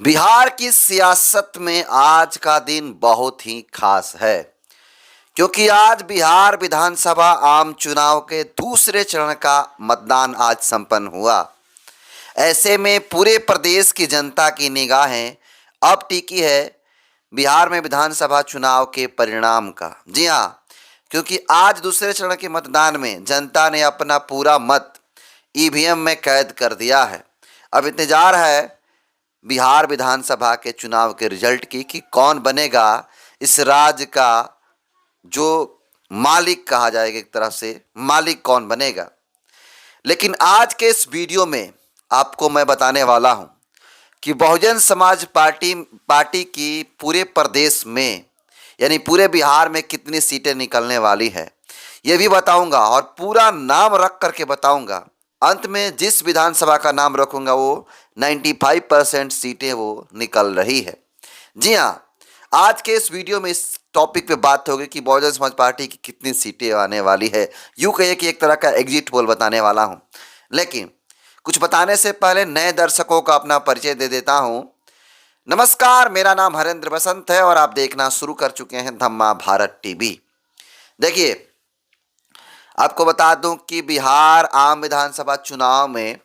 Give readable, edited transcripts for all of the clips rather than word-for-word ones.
बिहार की सियासत में आज का दिन बहुत ही खास है क्योंकि आज बिहार विधानसभा आम चुनाव के दूसरे चरण का मतदान आज संपन्न हुआ। ऐसे में पूरे प्रदेश की जनता की निगाहें अब टिकी है बिहार में विधानसभा चुनाव के परिणाम का। जी हाँ, क्योंकि आज दूसरे चरण के मतदान में जनता ने अपना पूरा मत ईवीएम में कैद कर दिया है। अब इंतजार है बिहार विधानसभा के चुनाव के रिजल्ट की कि कौन बनेगा इस राज्य का जो मालिक कहा जाएगा, एक तरह से मालिक कौन बनेगा। लेकिन आज के इस वीडियो में आपको मैं बताने वाला हूं कि बहुजन समाज पार्टी की पूरे प्रदेश में यानी पूरे बिहार में कितनी सीटें निकलने वाली है ये भी बताऊंगा और पूरा नाम रख करके बताऊंगा। अंत में जिस विधानसभा का नाम रखूंगा वो 95% सीटें वो निकल रही है। जी हाँ, आज के इस वीडियो में इस टॉपिक पे बात होगी कि बहुजन समाज पार्टी की कितनी सीटें आने वाली है। यूँ कहिए कि एक तरह का एग्जिट पोल बताने वाला हूँ। लेकिन कुछ बताने से पहले नए दर्शकों का अपना परिचय दे देता हूँ। नमस्कार, मेरा नाम हरेंद्र बसंत है और आप देखना शुरू कर चुके हैं धम्मा भारत टीवी। देखिए, आपको बता दूं कि बिहार आम विधानसभा चुनाव में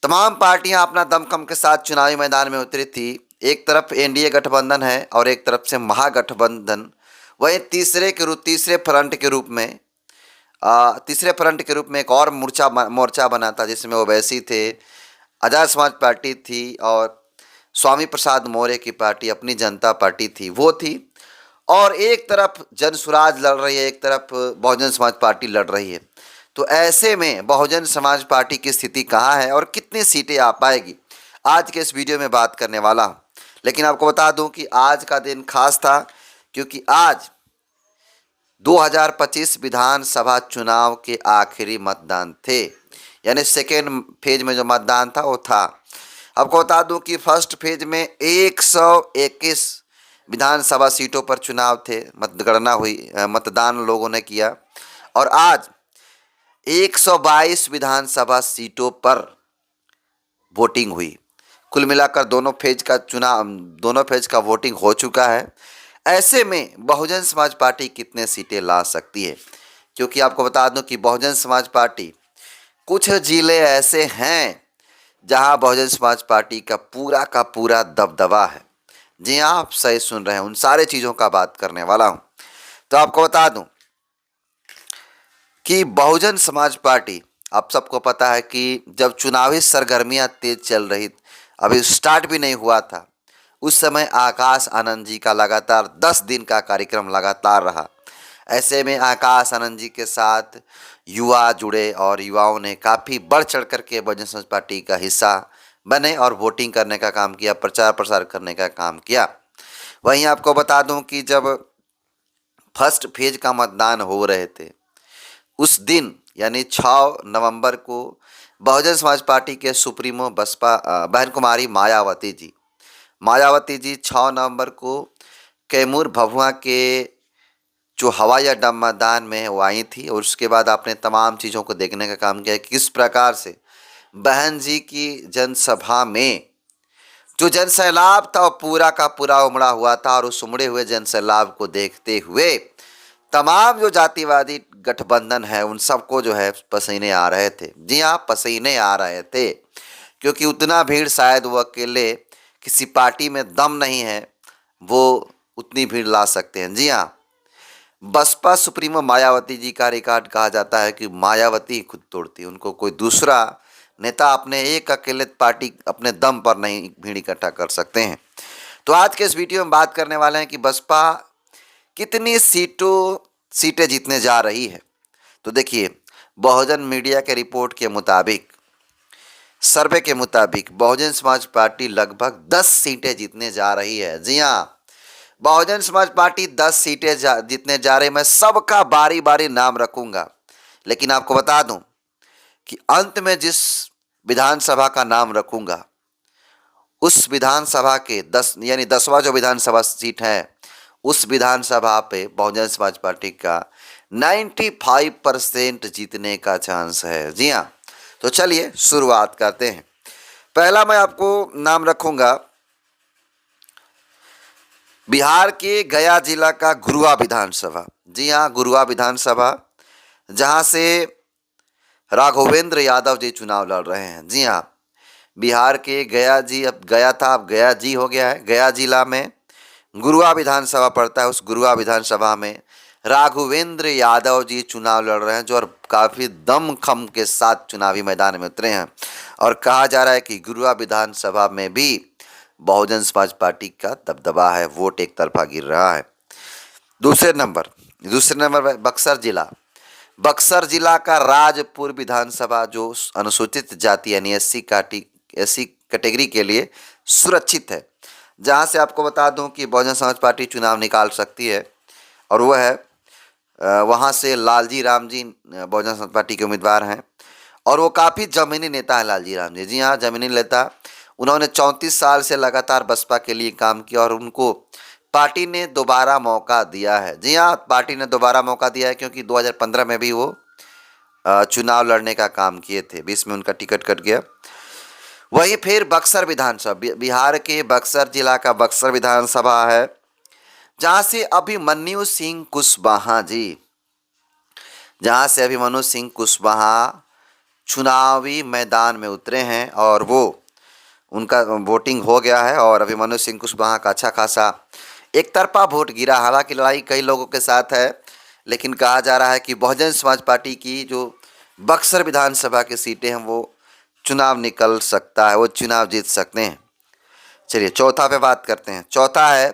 तमाम पार्टियां अपना दमखम के साथ चुनावी मैदान में उतरी थी। एक तरफ एनडीए गठबंधन है और एक तरफ से महागठबंधन। वहीं तीसरे फ्रंट के रूप में एक और मोर्चा बना था जिसमें ओवैसी थे, आज़ाद समाज पार्टी थी और स्वामी प्रसाद मौर्य की पार्टी अपनी जनता पार्टी थी, वो थी। और एक तरफ जनसुराज लड़ रही है, एक तरफ बहुजन समाज पार्टी लड़ रही है। तो ऐसे में बहुजन समाज पार्टी की स्थिति कहाँ है और कितनी सीटें आ पाएगी, आज के इस वीडियो में बात करने वाला हूँ। लेकिन आपको बता दूं कि आज का दिन खास था क्योंकि आज 2025 विधानसभा चुनाव के आखिरी मतदान थे, यानी सेकेंड फेज में जो मतदान था वो था। आपको बता दूं कि फर्स्ट फेज में 121 विधानसभा सीटों पर चुनाव थे, मतगणना हुई, मतदान लोगों ने किया। और आज 122 विधानसभा सीटों पर वोटिंग हुई। कुल मिलाकर दोनों फेज का वोटिंग हो चुका है। ऐसे में बहुजन समाज पार्टी कितने सीटें ला सकती है, क्योंकि आपको बता दूं कि बहुजन समाज पार्टी कुछ जिले ऐसे हैं जहां बहुजन समाज पार्टी का पूरा दबदबा है। जी हाँ, आप सही सुन रहे हैं, उन सारे चीज़ों का बात करने वाला हूं। तो आपको बता दूं कि बहुजन समाज पार्टी, आप सबको पता है कि जब चुनावी सरगर्मियां तेज चल रही, अभी स्टार्ट भी नहीं हुआ था, उस समय आकाश आनंद जी का लगातार 10 दिन का कार्यक्रम लगातार रहा। ऐसे में आकाश आनंद जी के साथ युवा जुड़े और युवाओं ने काफ़ी बढ़ चढ़ करके बहुजन समाज पार्टी का हिस्सा बने और वोटिंग करने का काम किया, प्रचार प्रसार करने का काम किया। वहीं आपको बता दूं कि जब फर्स्ट फेज का मतदान हो रहे थे उस दिन यानी 6 नवंबर को बहुजन समाज पार्टी के सुप्रीमो बसपा बहन कुमारी मायावती जी 6 नवंबर को कैमूर भभुआ के जो हवाई अड्डा मैदान में वो आई थी और उसके बाद आपने तमाम चीज़ों को देखने का काम किया कि किस प्रकार से बहन जी की जनसभा में जो जनसैलाब था वो पूरा का पूरा उमड़ा हुआ था। और उस उमड़े हुए जनसैलाब को देखते हुए तमाम जो जातिवादी गठबंधन है उन सबको जो है पसीने आ रहे थे। जी हाँ, पसीने आ रहे थे, क्योंकि उतना भीड़ शायद वो अकेले किसी पार्टी में दम नहीं है वो उतनी भीड़ ला सकते हैं। जी हाँ, बसपा सुप्रीमो मायावती जी का रिकॉर्ड कहा जाता है कि मायावती खुद तोड़ती, उनको कोई दूसरा नेता अपने एक अकेले पार्टी अपने दम पर नहीं भीड़ इकट्ठा कर सकते हैं। तो आज के इस वीडियो में बात करने वाले हैं कि बसपा कितनी सीटें जीतने जा रही है। तो देखिए, बहुजन मीडिया के रिपोर्ट के मुताबिक, सर्वे के मुताबिक बहुजन समाज पार्टी लगभग 10 सीटें जीतने जा रही है। जी हाँ, बहुजन समाज पार्टी 10 सीटें जीतने जा रही है। मैं सबका बारी बारी नाम रखूंगा, लेकिन आपको बता दूं कि अंत में जिस विधानसभा का नाम रखूंगा उस विधानसभा के 10वां जो विधानसभा सीट है उस विधानसभा पे बहुजन समाज पार्टी का 95% जीतने का चांस है। जी हाँ, तो चलिए शुरुआत करते हैं। पहला मैं आपको नाम रखूंगा बिहार के गया जिला का गुरुआ विधानसभा, जी हाँ गुरुआ विधानसभा, जहाँ से राघवेंद्र यादव जी चुनाव लड़ रहे हैं। जी हाँ, बिहार के गया जी, अब गया था अब गया जी हो गया है। गया जिला में गुरुआ विधानसभा पड़ता है। उस गुरुआ विधानसभा में राघवेंद्र यादव जी चुनाव लड़ रहे हैं, जो और काफ़ी दमखम के साथ चुनावी मैदान में उतरे हैं। और कहा जा रहा है कि गुरुआ विधानसभा में भी बहुजन समाज पार्टी का दबदबा है, वोट एक तरफा गिर रहा है। दूसरे नंबर पर बक्सर जिला। बक्सर जिला का राजपुर विधानसभा, जो अनुसूचित जाति यानी एससी कैटेगरी के लिए सुरक्षित है, जहां से आपको बता दूं कि बहुजन समाज पार्टी चुनाव निकाल सकती है। और वह है वहां से लालजी राम जी बहुजन समाज पार्टी के उम्मीदवार हैं। और वो काफ़ी जमीनी नेता है लालजी राम जी। जी हाँ, जमीनी नेता। उन्होंने 34 साल से लगातार बसपा के लिए काम किया और उनको पार्टी ने दोबारा मौका दिया है। जी हाँ, पार्टी ने दोबारा मौका दिया है, क्योंकि 2015 में भी वो चुनाव लड़ने का काम किए थे। 20 में उनका टिकट कट गया। वही फिर बक्सर विधानसभा, बिहार के बक्सर जिला का बक्सर विधानसभा है, जहाँ से अभिमन्यु सिंह कुशवाहा जी, जहाँ से अभिमन्यु सिंह कुशवाहा चुनावी मैदान में उतरे हैं। और वो उनका वोटिंग हो गया है और अभिमन्यु सिंह कुशवाहा का अच्छा खासा एक तरफा वोट गिरा। हालांकि लड़ाई कई लोगों के साथ है, लेकिन कहा जा रहा है कि बहुजन समाज पार्टी की जो बक्सर विधानसभा की सीटें हैं वो चुनाव निकल सकता है, वो चुनाव जीत सकते हैं। चलिए चौथा पे बात करते हैं। चौथा है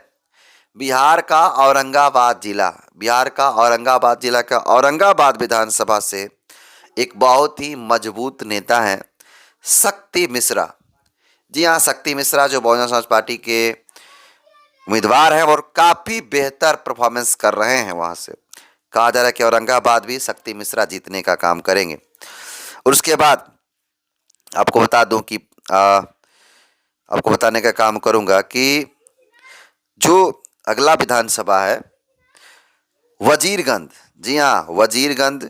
बिहार का औरंगाबाद जिला। बिहार का औरंगाबाद जिला का औरंगाबाद विधानसभा से एक बहुत ही मजबूत नेता हैं शक्ति मिश्रा। जी हाँ, शक्ति मिश्रा जो बहुजन समाज पार्टी के उम्मीदवार हैं और काफ़ी बेहतर परफॉर्मेंस कर रहे हैं। वहाँ से कहा जा रहा है कि औरंगाबाद भी शक्ति मिश्रा जीतने का काम करेंगे। और उसके बाद आपको बता दूं कि आपको बताने का काम करूंगा कि जो अगला विधानसभा है वजीरगंज। जी हाँ, वजीरगंज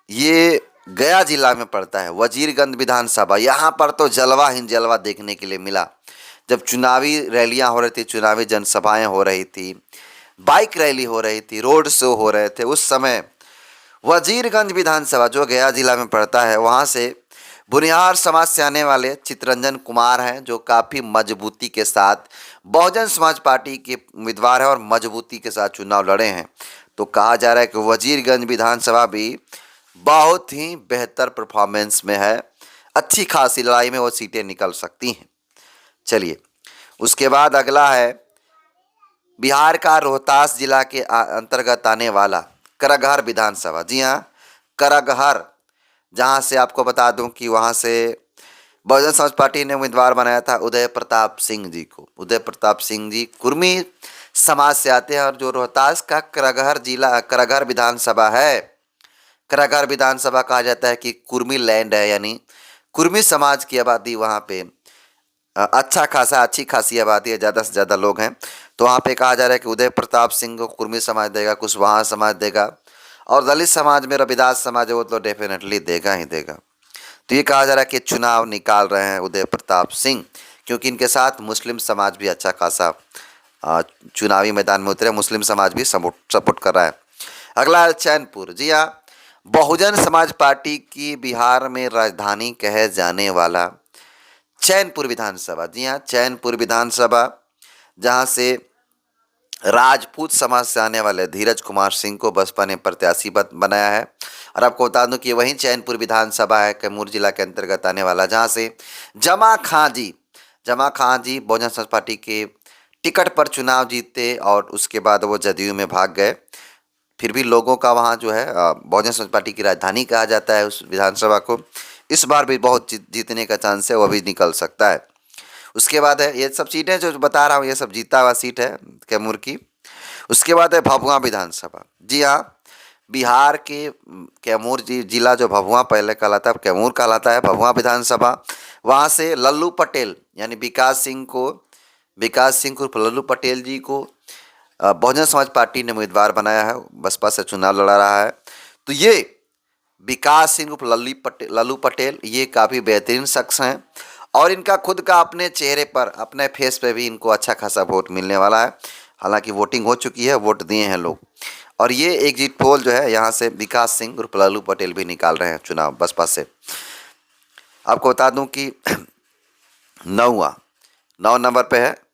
ये गया जिला में पड़ता है। वजीरगंज विधानसभा, यहाँ पर तो जलवा ही जलवा देखने के लिए मिला। जब चुनावी रैलियां हो रही थी, चुनावी जनसभाएं हो रही थी, बाइक रैली हो रही थी, रोड शो हो रहे थे, उस समय वजीरगंज विधानसभा जो गया जिला में पड़ता है, वहाँ से बुनियार समाज से आने वाले चितरंजन कुमार हैं, जो काफ़ी मजबूती के साथ बहुजन समाज पार्टी के उम्मीदवार हैं और मजबूती के साथ चुनाव लड़े हैं। तो कहा जा रहा है कि वजीरगंज विधानसभा भी बहुत ही बेहतर परफॉर्मेंस में है। अच्छी खासी लड़ाई में वो सीटें निकल सकती हैं। चलिए उसके बाद अगला है बिहार का रोहतास जिला के अंतर्गत आने वाला करगहर विधानसभा। जी हाँ, करगहर, जहाँ से आपको बता दूं कि वहाँ से बहुजन समाज पार्टी ने उम्मीदवार बनाया था उदय प्रताप सिंह जी को। उदय प्रताप सिंह जी कुर्मी समाज से आते हैं और जो रोहतास का करगहर जिला, करगहर विधानसभा है, करगहर विधानसभा कहा जाता है कि कुर्मी लैंड है, यानी कुर्मी समाज की आबादी वहाँ पे अच्छी खासी आबादी है, ज़्यादा से ज़्यादा लोग हैं। तो वहाँ पे कहा जा रहा है कि उदय प्रताप सिंह को कुर्मी समाज देगा, कुशवाहा समाज देगा, और दलित समाज में रविदास समाज है वो तो डेफिनेटली देगा ही देगा। तो ये कहा जा रहा है कि चुनाव निकाल रहे हैं उदय प्रताप सिंह, क्योंकि इनके साथ मुस्लिम समाज भी अच्छा खासा चुनावी मैदान में उतरे, मुस्लिम समाज भी सपोर्ट कर रहा है। अगला है चैनपुर। जी हाँ, बहुजन समाज पार्टी की बिहार में राजधानी कहे जाने वाला चैनपुर विधानसभा। जी हाँ, चैनपुर विधानसभा, जहाँ से राजपूत समाज से आने वाले धीरज कुमार सिंह को बसपा ने प्रत्याशी बनाया है। और आपको बता दूं कि वहीं चैनपुर विधानसभा है कैमूर जिला के अंतर्गत आने वाला, जहां से जमा खां जी बहुजन समाज पार्टी के टिकट पर चुनाव जीते और उसके बाद वो जदयू में भाग गए। फिर भी लोगों का वहाँ जो है बहुजन समाज पार्टी की राजधानी कहा जाता है उस विधानसभा को। इस बार भी बहुत जीतने का चांस है, वह भी निकल सकता है। उसके बाद है, ये सब सीटें जो बता रहा हूँ ये सब जीता हुआ सीट है कैमूर की। उसके बाद है भभुआ विधानसभा। जी हाँ, बिहार के कैमूर जिला जो भभुआ पहले कहलाता है, कैमूर कहलाता है, भभुआ विधानसभा, वहाँ से लल्लू पटेल यानी विकास सिंह उर्फ लल्लू पटेल जी को बहुजन समाज पार्टी ने उम्मीदवार बनाया है, बसपा से चुनाव लड़ा रहा है। तो ये विकास सिंह उर्फ लल्लू पटेल ये काफ़ी बेहतरीन शख्स हैं और इनका खुद का अपने चेहरे पर, अपने फेस पे भी इनको अच्छा खासा वोट मिलने वाला है। हालांकि वोटिंग हो चुकी है, वोट दिए हैं लोग। और ये एग्जिट पोल जो है यहाँ से विकास सिंह उर्फ लल्लू पटेल भी निकाल रहे हैं चुनाव बसपा से। आपको बता दूं कि 9 नंबर पे है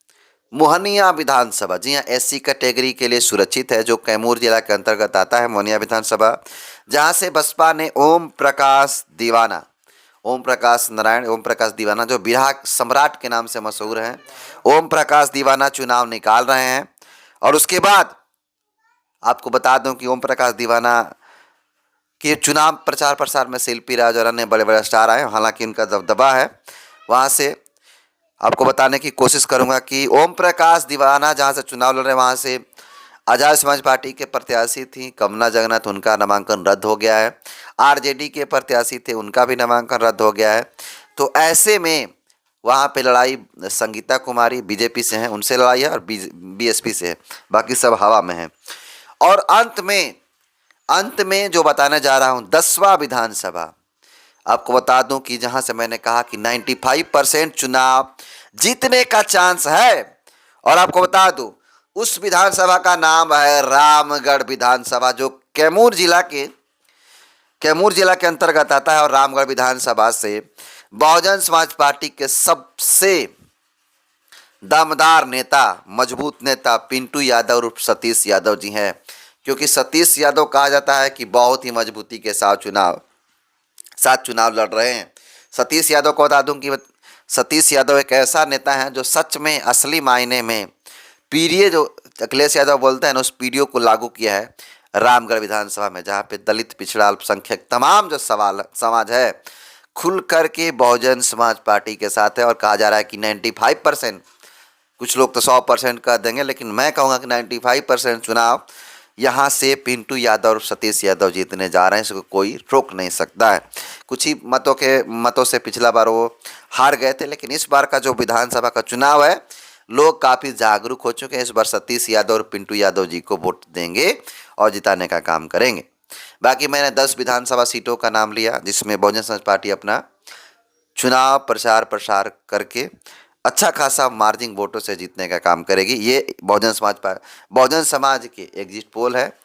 मोहनिया विधानसभा। जी हाँ, एससी कैटेगरी के लिए सुरक्षित है, जो कैमूर जिला के अंतर्गत आता है मोहनिया विधानसभा, जहां से बसपा ने ओम प्रकाश दीवाना, ओम प्रकाश नारायण, ओम प्रकाश दीवाना जो बिरहा सम्राट के नाम से मशहूर हैं, ओम प्रकाश दीवाना चुनाव निकाल रहे हैं। और उसके बाद आपको बता दूं कि ओम प्रकाश दीवाना के चुनाव प्रचार प्रसार में शिल्पी राज और अन्य बड़े बड़े स्टार आए, हालांकि उनका दबदबा है। वहाँ से आपको बताने की कोशिश करूंगा कि ओम प्रकाश दीवाना जहाँ से चुनाव लड़ रहे हैं, वहाँ से आज़ाद समाज पार्टी के प्रत्याशी थी कमला जगन्नाथ, उनका नामांकन रद्द हो गया है। आरजेडी के प्रत्याशी थे, उनका भी नामांकन रद्द हो गया है। तो ऐसे में वहाँ पे लड़ाई संगीता कुमारी बीजेपी से हैं, उनसे लड़ाई है, और बीएसपी से है, बाकी सब हवा में है। और अंत में जो बताने जा रहा हूँ 10वां विधानसभा, आपको बता दूं कि जहां से मैंने कहा कि 95% चुनाव जीतने का चांस है। और आपको बता दूं उस विधानसभा का नाम है रामगढ़ विधानसभा, जो कैमूर जिला के अंतर्गत आता है। और रामगढ़ विधानसभा से बहुजन समाज पार्टी के सबसे दमदार नेता, मजबूत नेता पिंटू यादव उर्फ सतीश यादव जी हैं, क्योंकि सतीश यादव कहा जाता है कि बहुत ही मजबूती के साथ चुनाव लड़ रहे हैं। सतीश यादव को बता दूं कि सतीश यादव एक ऐसा नेता है जो सच में असली मायने में पीडीए जो अखिलेश यादव बोलते हैं ना, उस पीडीओ को लागू किया है रामगढ़ विधानसभा में, जहाँ पे दलित, पिछड़ा, अल्पसंख्यक तमाम जो समाज है खुल करके बहुजन समाज पार्टी के साथ है। और कहा जा रहा है कि 95%, कुछ लोग तो 100% कह देंगे, लेकिन मैं कहूँगा कि 95% चुनाव यहाँ से पिंटू यादव और सतीश यादव जीतने जा रहे हैं, इसको कोई रोक नहीं सकता है। कुछ ही मतों से पिछला बार वो हार गए थे, लेकिन इस बार का जो विधानसभा का चुनाव है, लोग काफ़ी जागरूक हो चुके हैं। इस बार सतीश यादव और पिंटू यादव जी को वोट देंगे और जिताने का काम करेंगे। बाकी मैंने 10 विधानसभा सीटों का नाम लिया, जिसमें बहुजन समाज पार्टी अपना चुनाव प्रसार करके अच्छा खासा मार्जिन वोटों से जीतने का काम करेगी। ये बहुजन समाज के एग्जिट पोल है।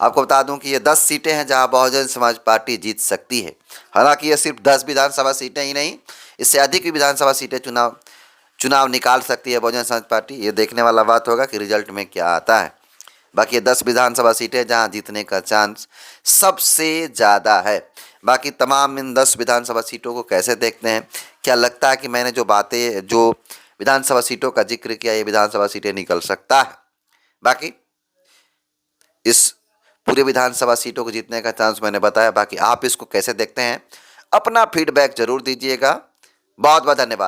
आपको बता दूं कि ये 10 सीटें हैं जहां बहुजन समाज पार्टी जीत सकती है। हालांकि ये सिर्फ 10 विधानसभा सीटें ही नहीं, इससे अधिक भी विधानसभा सीटें चुनाव निकाल सकती है बहुजन समाज पार्टी। ये देखने वाला बात होगा कि रिजल्ट में क्या आता है। बाकी ये 10 विधानसभा सीटें जहां जीतने का चांस सबसे ज़्यादा है। बाकी तमाम इन 10 विधानसभा सीटों को कैसे देखते हैं, क्या लगता है कि मैंने जो विधानसभा सीटों का जिक्र किया, ये विधानसभा सीटें निकल सकता है? बाकी इस पूरे विधानसभा सीटों को जीतने का चांस मैंने बताया। बाकी आप इसको कैसे देखते हैं, अपना फीडबैक जरूर दीजिएगा। बहुत बहुत धन्यवाद।